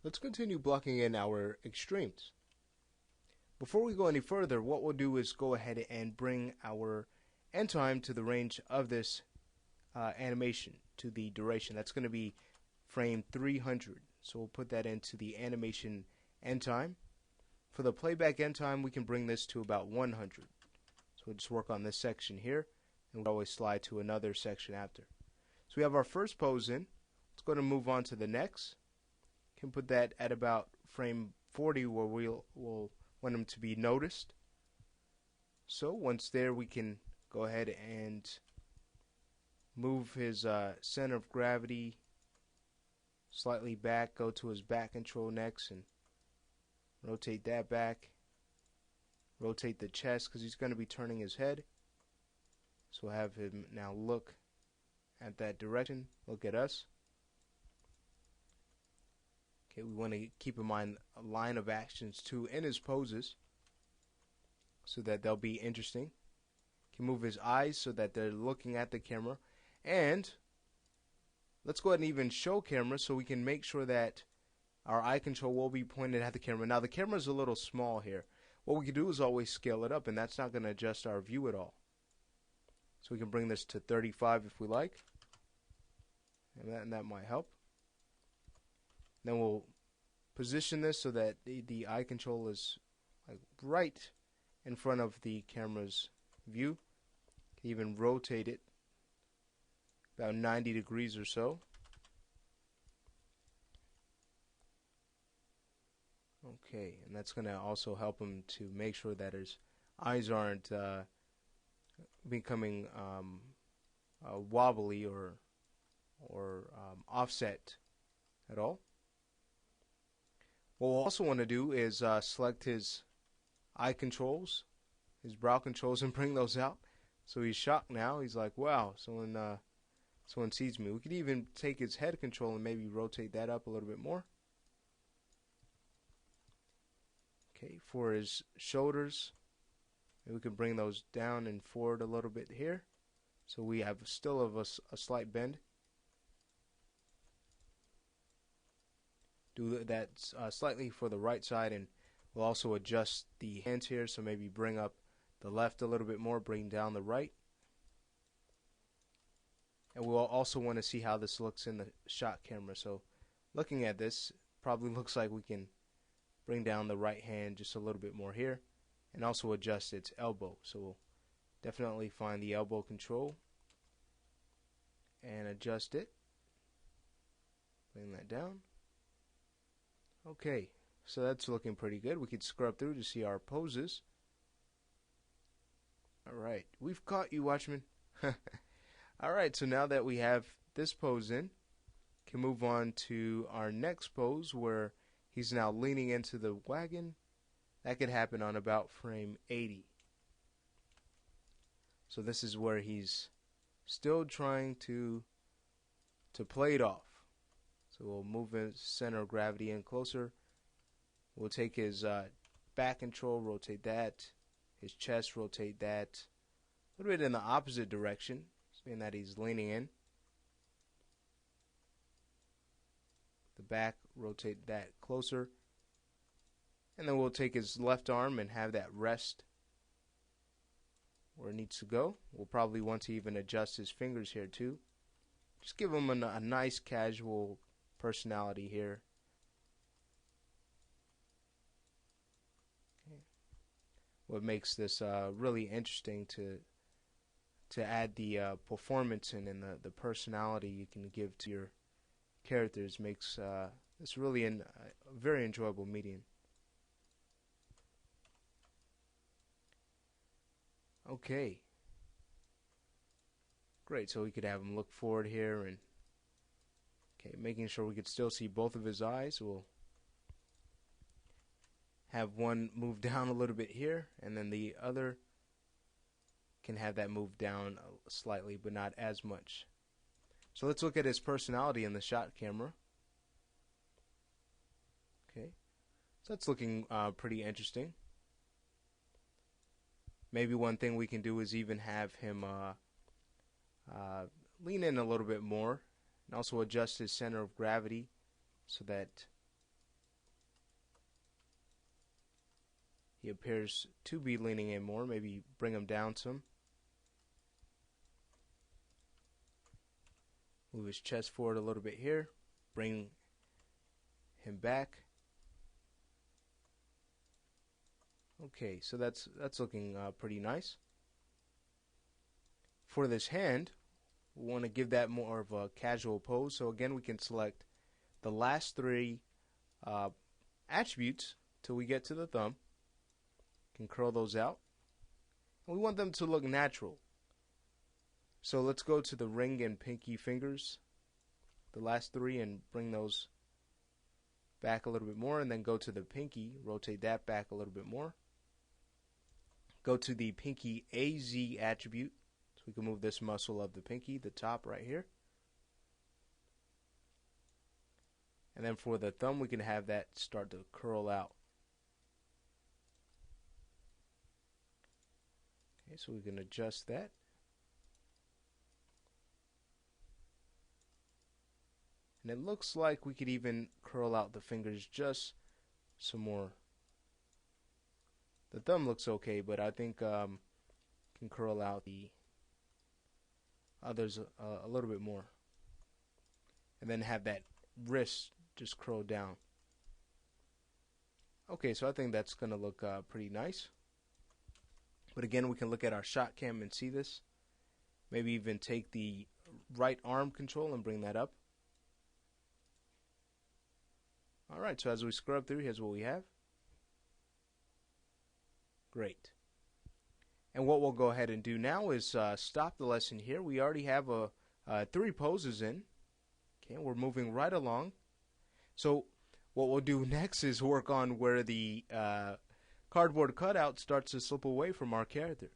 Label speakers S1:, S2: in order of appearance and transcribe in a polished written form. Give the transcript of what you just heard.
S1: Let's continue blocking in our extremes. Before we go any further, what we'll do is go ahead and bring our end time to the range of this animation, to the duration. That's going to be frame 300. So we'll put that into the animation end time. For the playback end time, we can bring this to about 100. So we'll just work on this section here, and we'll always slide to another section after. So we have our first pose in. Let's go to move on to the next. Can put that at about frame 40 where we'll want him to be noticed. So once there, we can go ahead and move his center of gravity slightly back, go to his back control next and rotate that back. Rotate the chest because he's going to be turning his head. So we'll have him now look at that direction, look at us. Okay, we want to keep in mind a line of actions too in his poses so that they'll be interesting. Can move his eyes so that they're looking at the camera. And let's go ahead and even show camera so we can make sure that our eye control will be pointed at the camera. Now the camera is a little small here. What we can do is always scale it up, and that's not going to adjust our view at all. So we can bring this to 35 if we like, and that might help. Then we'll position this so that the eye control is like right in front of the camera's view. Can even rotate it about 90 degrees or so. Okay, and that's going to also help him to make sure that his eyes aren't becoming wobbly or offset at all. What we'll also want to do is select his eye controls, his brow controls, and bring those out. So he's shocked now. He's like, wow, someone sees me. We could even take his head control and maybe rotate that up a little bit more. Okay, for his shoulders, we can bring those down and forward a little bit here. So we have still of a slight bend. Do that slightly for the right side, and we'll also adjust the hands here. So maybe bring up the left a little bit more, bring down the right. And we'll also want to see how this looks in the shot camera. So looking at this, probably looks like we can bring down the right hand just a little bit more here, and also adjust its elbow. So we'll definitely find the elbow control and adjust it. Bring that down. Okay, so that's looking pretty good. We could scrub through to see our poses. Alright, we've caught you, Watchman. Alright, so now that we have this pose in, can move on to our next pose where he's now leaning into the wagon. That could happen on about frame 80. So this is where he's still trying to play it off. So we'll move his center of gravity in closer. We'll take his back control, rotate that. His chest, rotate that. A little bit in the opposite direction, seeing that he's leaning in. The back, rotate that closer. And then we'll take his left arm and have that rest where it needs to go. We'll probably want to even adjust his fingers here too. Just give him a nice casual personality here. Okay. What makes this really interesting to add the performance and the personality you can give to your characters makes this really a very enjoyable medium. Okay, great. So we could have him look forward here, and okay, making sure we could still see both of his eyes. We'll have one move down a little bit here, and then the other can have that move down slightly, but not as much. So let's look at his personality in the shot camera. Okay, so that's looking pretty interesting. Maybe one thing we can do is even have him lean in a little bit more, and also adjust his center of gravity so that He appears to be leaning in more. Maybe bring him down some. Move his chest forward a little bit here. Bring him back. Okay, so that's looking pretty nice. For this hand, we want to give that more of a casual pose. So again, we can select the last three attributes till we get to the thumb. Can curl those out. And we want them to look natural. So let's go to the ring and pinky fingers, the last three, and bring those back a little bit more, and then go to the pinky, rotate that back a little bit more. Go to the pinky AZ attribute, so we can move this muscle of the pinky, the top right here. And then for the thumb, we can have that start to curl out. Okay, so we can adjust that. And it looks like we could even curl out the fingers just some more. The thumb looks okay, but I think can curl out the others a little bit more. And then have that wrist just curl down. Okay, so I think that's going to look pretty nice. But again, we can look at our shot cam and see this. Maybe even take the right arm control and bring that up. Alright, so as we scrub through, here's what we have. Great. And what we'll go ahead and do now is stop the lesson here. We already have 3 poses in. Okay, we're moving right along. So what we'll do next is work on where the cardboard cutout starts to slip away from our character.